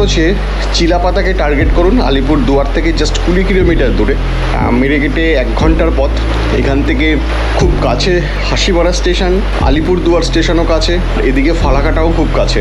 খরচে চিলাপাতাকে টার্গেট করুন। আলিপুর দুয়ার থেকে জাস্ট 20 কিলোমিটার দূরে, মেরেগেটে 1 ঘন্টার পথ। এখান থেকে খুব কাছে হাসিপাড়া স্টেশন, আলিপুর দুয়ার স্টেশনও কাছে, এদিকে ফালাকাটাও খুব কাছে।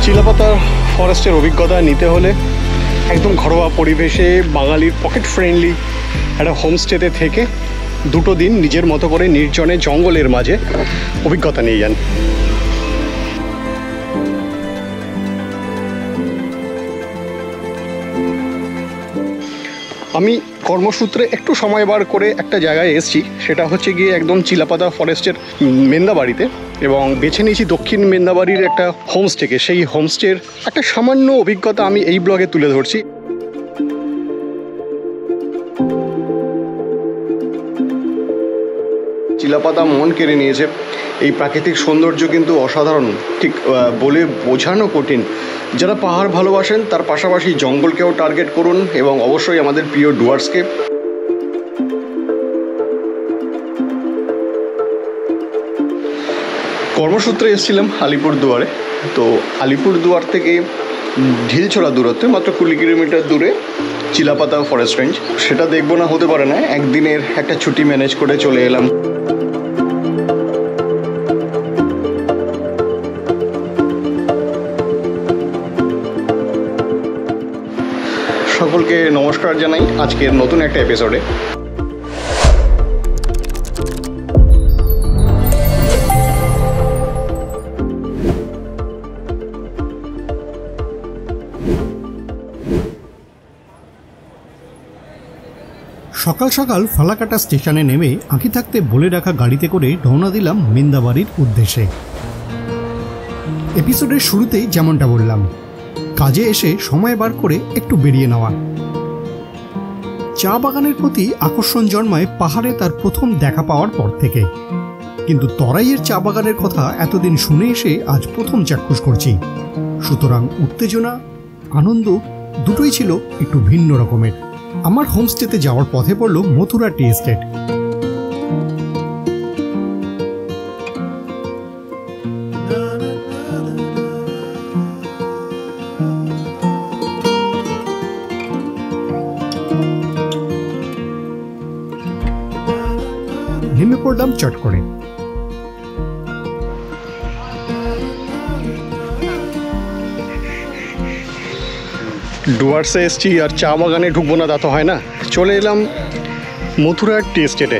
চিলাপাতার ফরেস্টের অভিজ্ঞতা নিতে হলে একদম ঘরোয়া পরিবেশে বাঙালির পকেট ফ্রেন্ডলি একটা হোমস্টেতে থেকে 2 দিন নিজের মতো করে নির্জনে জঙ্গলের মাঝে অভিজ্ঞতা নিয়ে যান। আমি কর্মসূত্রে একটু সময় বার করে একটা জায়গায় এসেছি, সেটা হচ্ছে গিয়ে একদম চিলাপাতা ফরেস্টের মেন্দাবাড়িতে, এবং বেছে নিয়েছি দক্ষিণ মেন্দাবাড়ির একটা হোমস্টেকে। সেই হোমস্টের একটা সামান্য অভিজ্ঞতা আমি এই ব্লগে তুলে ধরছি। চিলাপাতা মন কেড়ে নিয়েছে। এই প্রাকৃতিক সৌন্দর্য কিন্তু অসাধারণ, ঠিক বলে বোঝানো কঠিন। যারা পাহাড় ভালোবাসেন তার পাশাপাশি জঙ্গলকেও টার্গেট করুন, এবং অবশ্যই আমাদের প্রিয় ডুয়ার্সকে। কর্মসূত্রে এসেছিলাম আলিপুর দুয়ারে। তো আলিপুর দুয়ার থেকে ঢিলছড়া দূরত্বে মাত্র 20 কিলোমিটার দূরে চিলাপাতা ফরেস্ট রেঞ্জ। সেটা দেখবো না হতে পারে না, একদিনের একটা ছুটি ম্যানেজ করে চলে এলাম। সকলকে নমস্কার জানাই আজকের নতুন একটা এপিসোডে। সকাল সকাল ফালাকাটা স্টেশনে নেমে আঁকি থাকতে বলে রাখা গাড়িতে করে রওনা দিলাম মেন্দাবাড়ির উদ্দেশ্যে। এপিসোডের শুরুতেই যেমনটা বললাম, কাজে এসে সময় বার করে একটু বেরিয়ে নেওয়া। চা বাগানের প্রতি আকর্ষণ জন্মায় পাহাড়ে তার প্রথম দেখা পাওয়ার পর থেকে, কিন্তু তরাইয়ের চা বাগানের কথা এতদিন শুনে এসে আজ প্রথম চাক্ষুষ করছি। সুতরাং উত্তেজনা, আনন্দ দুটোই ছিল একটু ভিন্ন রকমের। আমার হোমস্টেতে যাওয়ার পথে পড়ল মথুরা টি এস্টেট। নেমে পড়লাম চট করে। ডুয়ার্সে এসছি আর চা বাগানে ঢুকবো না তা তো হয় না। চলে এলাম মথুরা টি এস্টেটে।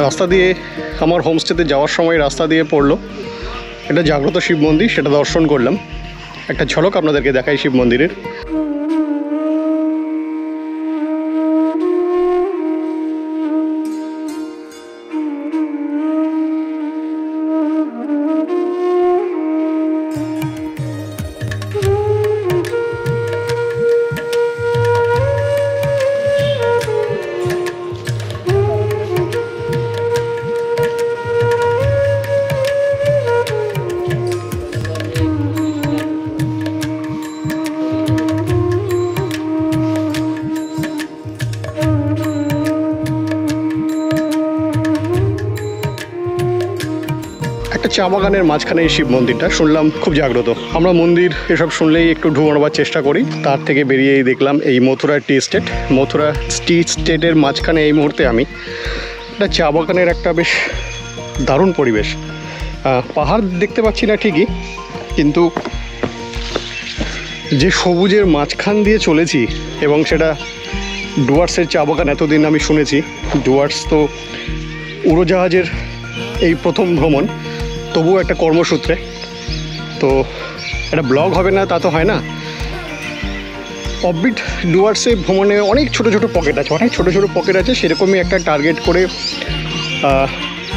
রাস্তা দিয়ে আমার হোমস্টেতে যাওয়ার সময় রাস্তা দিয়ে পড়লো এটা জাগ্রত শিব মন্দির, সেটা দর্শন করলাম। একটা ঝলক আপনাদেরকে দেখাই শিব মন্দিরের। চা বাগানের মাঝখানে এই শিব মন্দিরটা, শুনলাম খুব জাগ্রত। আমরা মন্দির এসব শুনলেই একটু ঢুকবার চেষ্টা করি, তার থেকে বেরিয়েই দেখলাম এই মথুরা টি এস্টেট। মথুরা টি এস্টেটের মাঝখানে এই মুহূর্তে আমি একটা চা বাগানের একটা বেশ দারুণ পরিবেশ। পাহাড় দেখতে পাচ্ছি না ঠিকই, কিন্তু যে সবুজের মাঝখান দিয়ে চলেছি, এবং সেটা ডুয়ার্সের চা বাগান। এতদিন আমি শুনেছি ডুয়ার্স তো উড়োজাহাজের এই প্রথম ভ্রমণ, তবুও একটা কর্মসূত্রে। তো একটা ব্লগ হবে না তা তো হয় না। অফবিট ডুয়ার্সে ভ্রমণে অনেক ছোটো ছোটো পকেট আছে, সেরকমই একটা টার্গেট করে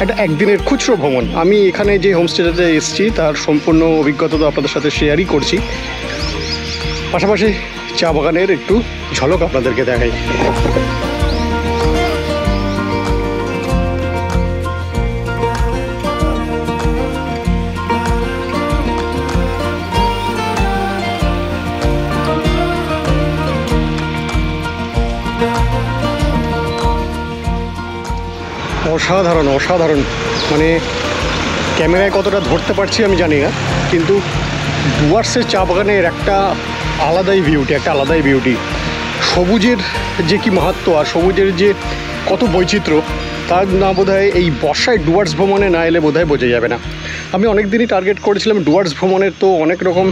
একটা একদিনের খুচরো ভ্রমণ। আমি এখানে যে হোমস্টেটাতে এসেছি তার সম্পূর্ণ অভিজ্ঞতা তো আপনাদের সাথে শেয়ারই করছি, পাশাপাশি চা বাগানের একটু ঝলক আপনাদেরকে দেখাই। অসাধারণ অসাধারণ, মানে ক্যামেরায় কতটা ধরতে পারছি আমি জানি না, কিন্তু ডুয়ার্সের চা বাগানের একটা আলাদাই বিউটি। সবুজের যে কি মাহাত্ম্য আর সবুজের যে কত বৈচিত্র্য, তার না বোধহয় এই বর্ষায় ডুয়ার্স ভ্রমণে না এলে বোধহয় বোঝা যাবে না। আমি অনেক দিনই টার্গেট করেছিলাম ডুয়ার্স ভ্রমণের, তো অনেক রকম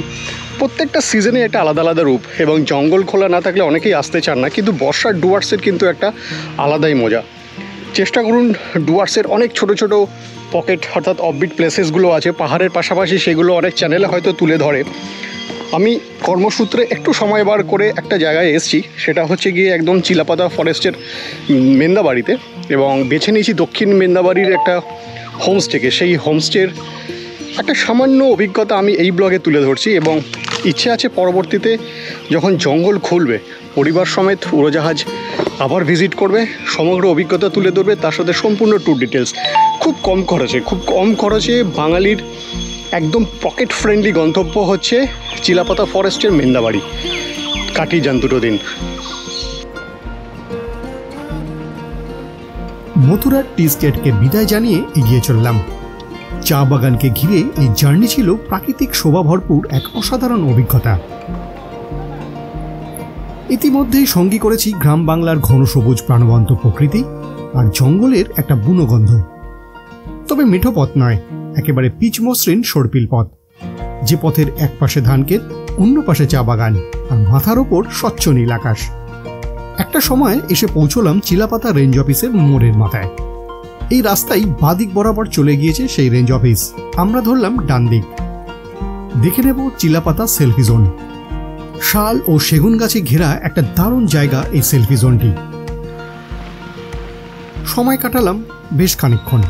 প্রত্যেকটা সিজনে একটা আলাদা আলাদা রূপ, এবং জঙ্গল খোলা না থাকলে অনেকেই আসতে চান না, কিন্তু বর্ষার ডুয়ার্সের কিন্তু একটা আলাদাই মজা। চেষ্টা করুন ডুয়ার্সের অনেক ছোট ছোট পকেট অর্থাৎ অফবিট প্লেসেসগুলো আছে পাহাড়ের পাশাপাশি, সেগুলো অনেক চ্যানেলে হয়তো তুলে ধরে। আমি কর্মসূত্রে একটু সময় বার করে একটা জায়গায় এসেছি, সেটা হচ্ছে গিয়ে একদম চিলাপাতা ফরেস্টের মেন্দাবাড়িতে, এবং বেছে নিয়েছি দক্ষিণ মেন্দাবাড়ির একটা হোমস্টেকে। সেই হোমস্টের একটা সামান্য অভিজ্ঞতা আমি এই ব্লগে তুলে ধরছি, এবং ইচ্ছে আছে পরবর্তীতে যখন জঙ্গল খুলবে পরিবার সমেত উড়োজাহাজ আবার ভিজিট করবে, সমগ্র অভিজ্ঞতা তুলে ধরবে, তার সাথে সম্পূর্ণ ট্যুর ডিটেলস। খুব কম খরচে বাঙালির একদম পকেট ফ্রেন্ডলি গন্তব্য হচ্ছে চিলাপাতা ফরেস্টের মেন্দাবাড়ি। কাটিয়ে যান দুটো দিন। মথুরার টি স্টেটকে বিদায় জানিয়ে এগিয়ে চললাম। চা বাগানকে ঘিরে এই জার্নি ছিল প্রাকৃতিক শোভা ভরপুর এক অসাধারণ অভিজ্ঞতা। ইতিমধ্যেই সঙ্গী করেছি গ্রাম বাংলার ঘন সবুজ প্রাণবন্ত প্রকৃতি আর জঙ্গলের একটা বুনো গন্ধ। তবে মেঠো পথ নয়, একেবারে পিচ মসৃণ সর্পিল পথ, যে পথের এক পাশে ধানক্ষেত, অন্য পাশে চা বাগান, আর মাথার ওপর স্বচ্ছ নীল আকাশ। একটা সময় এসে পৌঁছলাম চিলাপাতা রেঞ্জ অফিসের মোড়ের মাথায়। এই রাস্তায় বাদিক বরাবর চলে গিয়েছে সেই রেঞ্জ অফিস। আমরা ধরলাম ডান দিক। দেখে নেব চিলাপাতা সেলফি জোন। শাল ও সেগুন গাছে ঘেরা একটা দারুণ জায়গা এই সেলফি জোনটি। সময় কাটালাম বেশ খানিকক্ষণ।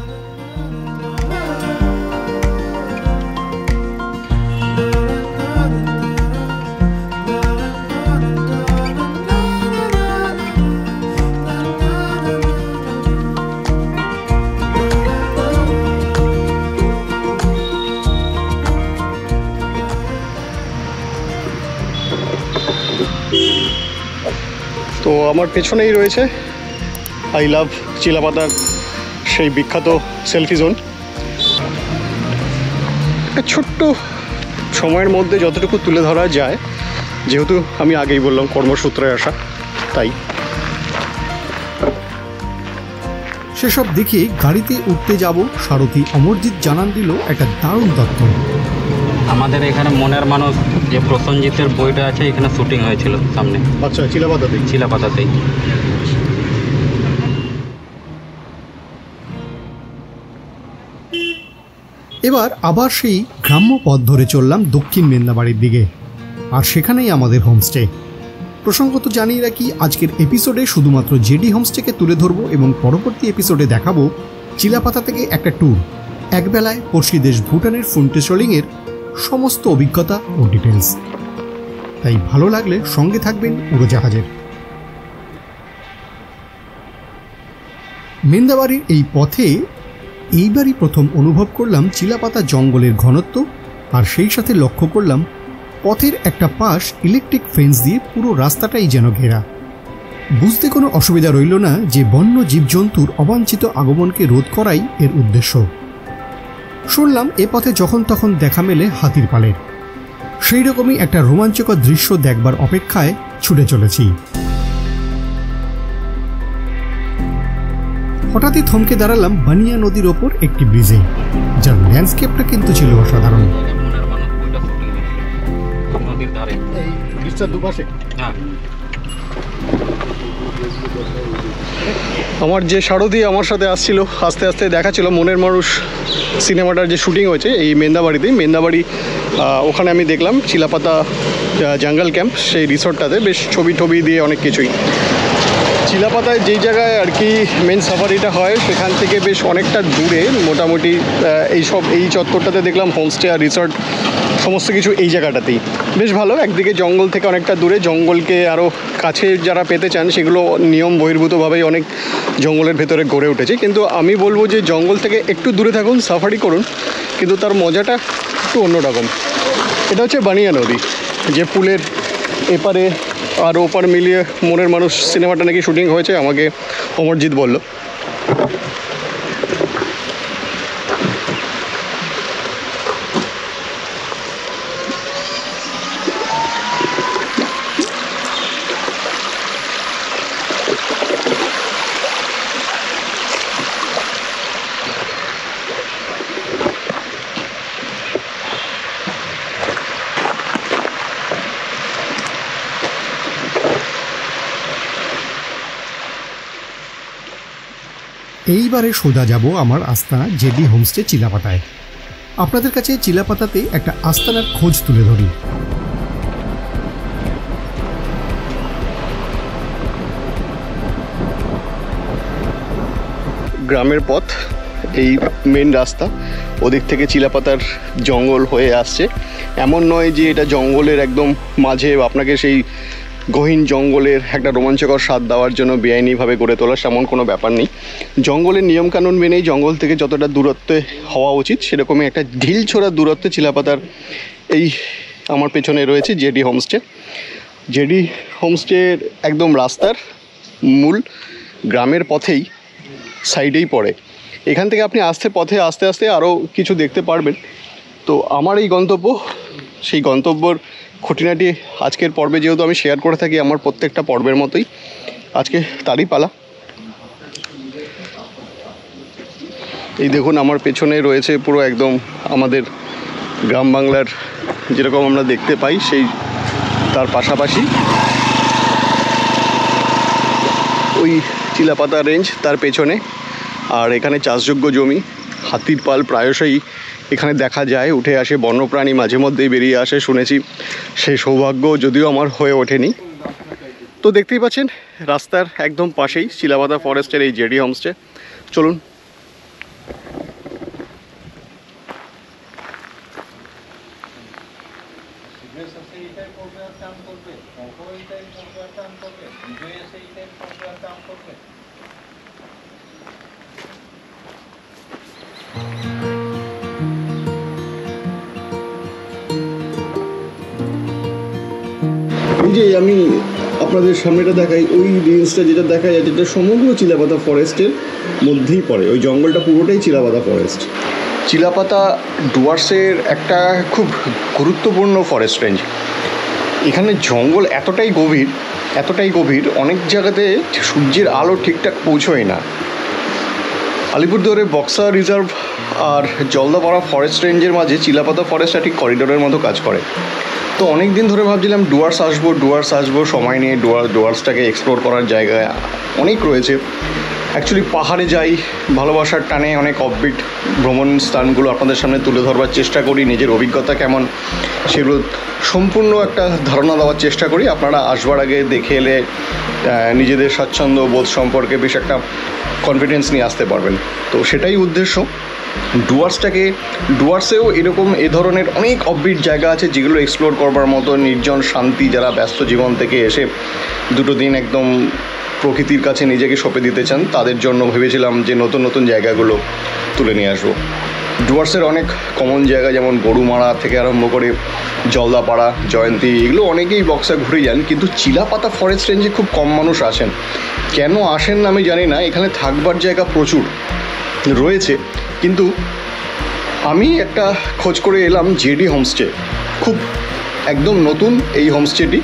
তো আমার পেছনেই রয়েছে আই লাভ চিলাপাতার সেই বিখ্যাত সেলফি জোন। একটা ছোট্ট সময়ের মধ্যে যতটুকু তুলে ধরা যায়, যেহেতু আমি আগেই বললাম কর্মসূত্রে আসা, তাই। সেসব দেখে গাড়িতে উঠতে যাব সারথি অমরজিৎ জানান দিল একটা দারুণ তথ্য। আমাদের এখানে মনের মানুষ যে প্রসেনজিতের বইটা আছে, এখানে শুটিং হয়েছিল সামনে। আচ্ছা, চিলাপাতাতেই। এবার আবার সেই গ্রাম্য পথ ধরে চললাম দক্ষিণ মেন্দাবাড়ির দিকে, আর সেখানেই আমাদের হোমস্টে। প্রসঙ্গত জানিয়ে রাখি, আজকের এপিসোডে শুধুমাত্র জেডি হোমস্টেকে তুলে ধরবো, এবং পরবর্তী এপিসোডে দেখাবো চিলাপাতা থেকে একটা ট্যুর, একবেলায় পড়শি দেশ ভুটানের ফুন্টেশলিংয়ের সমস্ত অভিজ্ঞতা ও ডিটেলস। তাই ভালো লাগলে সঙ্গে থাকবেন উড়োজাহাজের। মেন্দাবাড়ির এই পথে এইবারই প্রথম অনুভব করলাম চিলাপাতা জঙ্গলের ঘনত্ব, আর সেই সাথে লক্ষ্য করলাম পথের একটা পাশ ইলেকট্রিক ফেন্স দিয়ে পুরো রাস্তাটাই যেন ঘেরা। বুঝতে কোনো অসুবিধা রইল না যে বন্য জীবজন্তুর অবাঞ্ছিত আগমনকে রোধ করাই এর উদ্দেশ্য। শুনলাম এ পথে যখন তখন দেখা মেলে হাতির পালের। সেই রকমই একটা রোমাঞ্চকর দৃশ্য দেখবার অপেক্ষায় ছুটে চলেছি। হঠাৎই থমকে দাঁড়ালাম বানিয়া নদীর ওপর একটি ব্রিজে, যার ল্যান্ডস্কেপটা কিন্তু ছিল অসাধারণ। আমার যে সারথি আমার সাথে আসছিল, আস্তে আস্তে দেখাচ্ছিল মনের মানুষ সিনেমাটার যে শুটিং হয়েছে এই মেন্দাবাড়ি। ওখানে আমি দেখলাম চিলাপাতা জঙ্গল ক্যাম্প, সেই রিসর্টটাতে বেশ ছবি দিয়ে অনেক কিছুই। চিলাপাতায় যেই জায়গায় আর কি মেন সাফারিটা হয়, সেখান থেকে বেশ অনেকটা দূরে, মোটামুটি এই চত্বরটাতে দেখলাম হোমস্টে আর রিসর্ট সমস্ত কিছু এই জায়গাটাতেই। বেশ ভালো, একদিকে জঙ্গল থেকে অনেকটা দূরে, জঙ্গলকে আরও কাছে যারা পেতে চান সেগুলো নিয়ম বহির্ভূতভাবেই অনেক জঙ্গলের ভেতরে গড়ে উঠেছে। কিন্তু আমি বলবো যে জঙ্গল থেকে একটু দূরে থাকুন, সাফারি করুন, কিন্তু তার মজাটা একটু অন্যরকম। এটা হচ্ছে বানিয়া নদী, যে পুলের এপারে আর ওপার মিলিয়ে মনের মানুষ সিনেমাটা নাকি শুটিং হয়েছে, আমাকে অমরজিৎ বলল। এইবারে সোজা যাব আমার আস্তানা জেডি হোমস্টে চিলাপাতায়। আপনাদের কাছে চিলাপাতাতে একটা আস্তানার খোঁজ তুলে ধরি। গ্রামের পথ, এই মেন রাস্তা, ওদিক থেকে চিলাপাতার জঙ্গল হয়ে আসছে। এমন নয় যে এটা জঙ্গলের একদম মাঝে আপনাকে সেই গহীন জঙ্গলের একটা রোমাঞ্চকর স্বাদ দেওয়ার জন্য বেআইনিভাবে গড়ে তোলা, সেমন কোনো ব্যাপার নেই। জঙ্গলের নিয়মকানুন মেনেই জঙ্গল থেকে যতটা দূরত্বে হওয়া উচিত সেরকমই একটা ঢিল ছোড়া দূরত্বে চিলাপাতার এই আমার পেছনে রয়েছে জেডি হোমস্টে। জেডি হোমস্টের একদম রাস্তার মূল গ্রামের পথেই সাইডেই পড়ে। এখান থেকে আপনি পথে আস্তে আস্তে আরও কিছু দেখতে পারবেন। তো আমার এই গন্তব্য, সেই গন্তব্যর খুঁটিনাটি আজকের পর্বে যেহেতু আমি শেয়ার করে থাকি আমার প্রত্যেকটা পর্বের মতোই, আজকে তারই পালা। এই দেখুন আমার পেছনে রয়েছে পুরো একদম আমাদের গ্রাম বাংলার যেরকম আমরা দেখতে পাই সেই তার পাশাপাশি ওই চিলাপাতা রেঞ্জ তার পেছনে। আর এখানে চাষযোগ্য জমি, হাতির পাল প্রায়শই এখানে দেখা যায়, উঠে আসে, বন্যপ্রাণী মাঝে মধ্যেই বেরিয়ে আসে শুনেছি। সেই সৌভাগ্য যদিও আমার হয়ে ওঠেনি। তো দেখতেই পাচ্ছেন রাস্তার একদম পাশেই চিলাপাতা ফরেস্টের এই জেডি হোমস্টে। চলুন। এই যে আমি আপনাদের সামনেটা দেখাই, ওই রিলসটা যেটা দেখা যায় যেটা সমগ্র চিলাপাতা ফরেস্টের মধ্যেই পড়ে। ওই জঙ্গলটা পুরোটাই চিলাপাতা ফরেস্ট। চিলাপাতা ডুয়ার্সের একটা খুব গুরুত্বপূর্ণ ফরেস্ট রেঞ্জ। এখানে জঙ্গল এতটাই গভীর, অনেক জায়গাতে সূর্যের আলো ঠিকঠাক পৌঁছয় না। আলিপুরদুয়ারে বক্সা রিজার্ভ আর জলদাপাড়া ফরেস্ট রেঞ্জের মাঝে চিলাপাতা ফরেস্টটা ঠিক করিডোরের মতো কাজ করে। তো অনেক দিন ধরে ভাবছিলাম ডুয়ার্স আসবো, সময় নিয়ে ডুয়ার্সটাকে এক্সপ্লোর করার জায়গা অনেক রয়েছে। অ্যাকচুয়ালি পাহাড়ে যাই ভালোবাসার টানে, অনেক অফবিট ভ্রমণ স্থানগুলো আপনাদের সামনে তুলে ধরবার চেষ্টা করি, নিজের অভিজ্ঞতা কেমন সেগুলো সম্পূর্ণ একটা ধারণা দেওয়ার চেষ্টা করি। আপনারা আসবার আগে দেখে এলে নিজেদের স্বাচ্ছন্দ্য বোধ সম্পর্কে বেশ একটা কনফিডেন্স নিয়ে আসতে পারবেন। তো সেটাই উদ্দেশ্য। ডুয়ার্সেও এরকম এ ধরনের অনেক অফবিট জায়গা আছে যেগুলো এক্সপ্লোর করবার মতো, নির্জন শান্তি, যারা ব্যস্ত জীবন থেকে এসে দুটো দিন একদম প্রকৃতির কাছে নিজেকে সঁপে দিতে চান তাদের জন্য ভেবেছিলাম যে নতুন নতুন জায়গাগুলো তুলে নিয়ে আসবো। ডুয়ার্সের অনেক কমন জায়গা যেমন গরুমারা থেকে আরম্ভ করে জলদাপাড়া, জয়ন্তী, এগুলো অনেকেই বক্সা ঘুরে যান, কিন্তু চিলাপাতা ফরেস্ট রেঞ্জে খুব কম মানুষ আসেন। কেন আসেন না আমি জানি না। এখানে থাকবার জায়গা প্রচুর রয়েছে, কিন্তু আমি একটা খোঁজ করে এলাম জেডি হোমস্টে। খুব একদম নতুন এই হোমস্টেটি,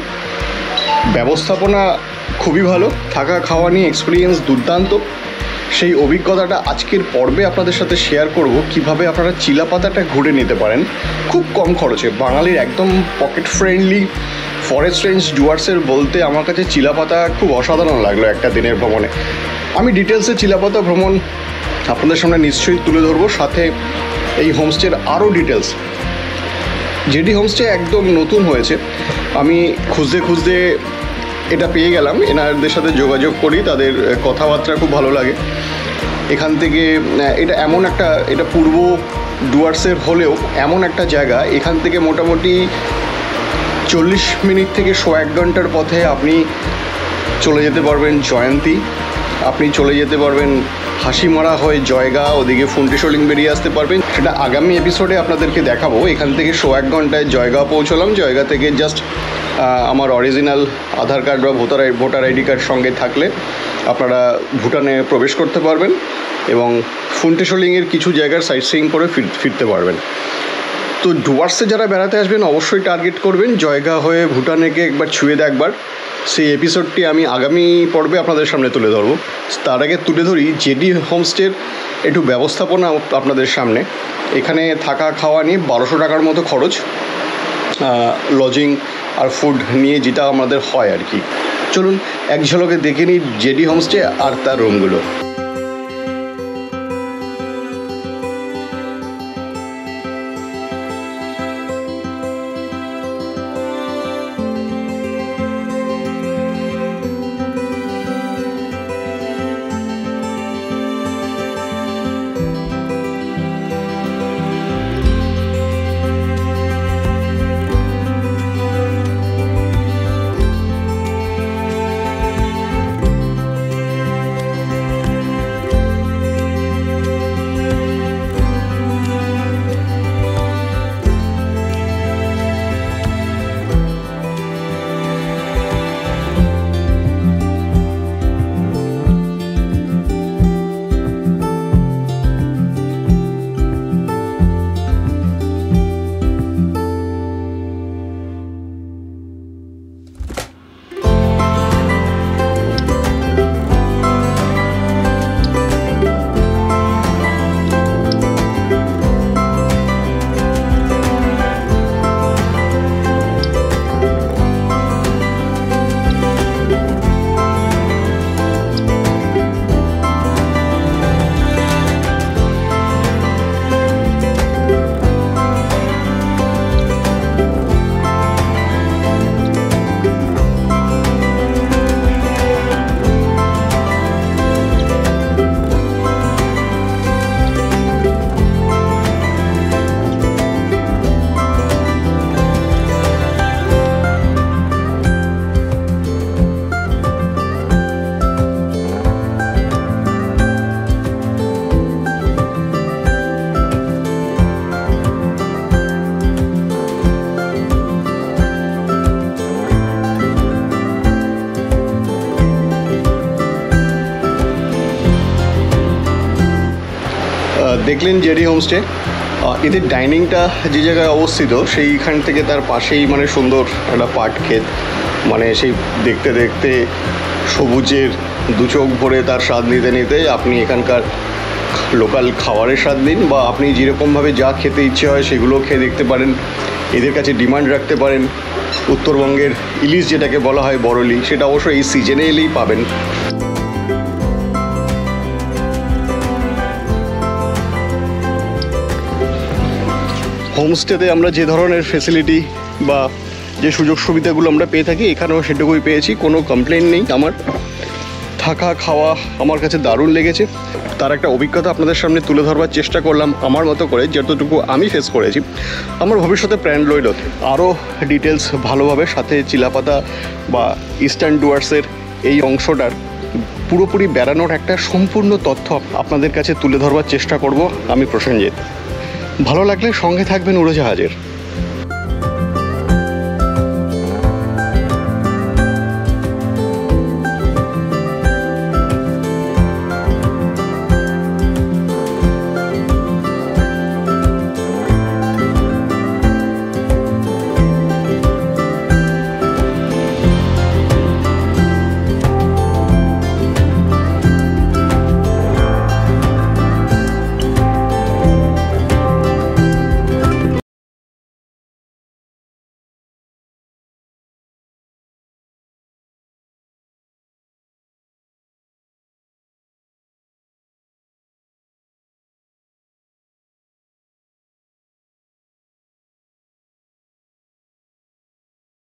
ব্যবস্থাপনা খুবই ভালো, থাকা খাওয়া নিয়ে এক্সপিরিয়েন্স দুর্দান্ত। সেই অভিজ্ঞতাটা আজকের পর্বে আপনাদের সাথে শেয়ার করব, কিভাবে আপনারা চিলাপাতাটা ঘুরে নিতে পারেন খুব কম খরচে। বাঙালির একদম পকেট ফ্রেন্ডলি ফরেস্ট রেঞ্জ ডুয়ার্সের বলতে আমার কাছে চিলাপাতা খুব অসাধারণ লাগলো একটা দিনের ভ্রমণে। আমি ডিটেলসে চিলাপাতা ভ্রমণ আপনাদের সামনে নিশ্চয়ই তুলে ধরবো, সাথে এই হোমস্টের আরও ডিটেলস। জেডি হোমস্টে একদম নতুন হয়েছে, আমি খুঁজতে এটা পেয়ে গেলাম। এনাদের সাথে যোগাযোগ করি, তাদের কথাবার্তা খুব ভালো লাগে। এখান থেকে এটা পূর্ব ডুয়ার্সের হলেও এমন একটা জায়গা, এখান থেকে মোটামুটি 40 মিনিট থেকে 1 ঘন্টার পথে আপনি চলে যেতে পারবেন জয়ন্তী, আপনি চলে যেতে পারবেন হাসিমারা হয়ে জয়গা, ওদিকে ফুন্টিশোলিং বেরিয়ে আসতে পারবেন। সেটা আগামী এপিসোডে আপনাদেরকে দেখাবো। এখান থেকে 1 ঘন্টায় জয়গা পৌঁছলাম। জয়গা থেকে জাস্ট আমার অরিজিনাল আধার কার্ড বা ভোটার আইডি কার্ড সঙ্গে থাকলে আপনারা ভুটানে প্রবেশ করতে পারবেন এবং ফুন্টিশোলিংয়ের কিছু জায়গার সাইট সিইং করে ফিরতে পারবেন। তো ডুয়ার্সে যারা বেড়াতে আসবেন অবশ্যই টার্গেট করবেন জয়গা হয়ে ভুটানেকে একবার ছুঁয়ে দেখবার। সেই এপিসোডটি আমি আগামী পর্বে আপনাদের সামনে তুলে ধরবো। তার আগে তুলে ধরি জেডি হোমস্টের একটু ব্যবস্থাপনা আপনাদের সামনে। এখানে থাকা খাওয়া নিয়ে 1200 টাকার মতো খরচ, লজিং আর ফুড নিয়ে যেটা আমাদের হয় আর কি। চলুন এক ঝলকে দেখে নিই জেডি হোমস্টে আর তার রুমগুলো। দেখলেন জেডি হোমস্টে। এদের ডাইনিংটা যে জায়গায় অবস্থিত সেইখান থেকে তার পাশেই মানে সুন্দর একটা পাট ক্ষেত, মানে সেই দেখতে দেখতে সবুজের দু চোখ ভরে তার স্বাদ নিতে নিতে আপনি এখানকার লোকাল খাবারের স্বাদ নিন, বা আপনি যেরকমভাবে যা খেতে ইচ্ছে হয় সেগুলো খেয়ে দেখতে পারেন। এদের কাছে ডিমান্ড রাখতে পারেন। উত্তরবঙ্গের ইলিশ যেটাকে বলা হয় বরলি, সেটা অবশ্য এই সিজনে এলেই পাবেন। হোমস্টেতে আমরা যে ধরনের ফেসিলিটি বা যে সুযোগ সুবিধাগুলো আমরা পেয়ে থাকি এখানেও সেটুকুই পেয়েছি, কোনো কমপ্লেন নেই। আমার থাকা খাওয়া আমার কাছে দারুণ লেগেছে। তার একটা অভিজ্ঞতা আপনাদের সামনে তুলে ধরবার চেষ্টা করলাম আমার মতো করে, যতটুকু আমি ফেস করেছি। আমার ভবিষ্যতে প্ল্যান রইল আরও ডিটেলস ভালোভাবে, সাথে চিলাপাতা বা ইস্টার্ন ডুয়ার্সের এই অংশটার পুরোপুরি বেড়ানোর একটা সম্পূর্ণ তথ্য আপনাদের কাছে তুলে ধরবার চেষ্টা করব আমি, প্রসেনজিৎ। ভালো লাগলে সঙ্গে থাকবেন উড়োজাহাজের।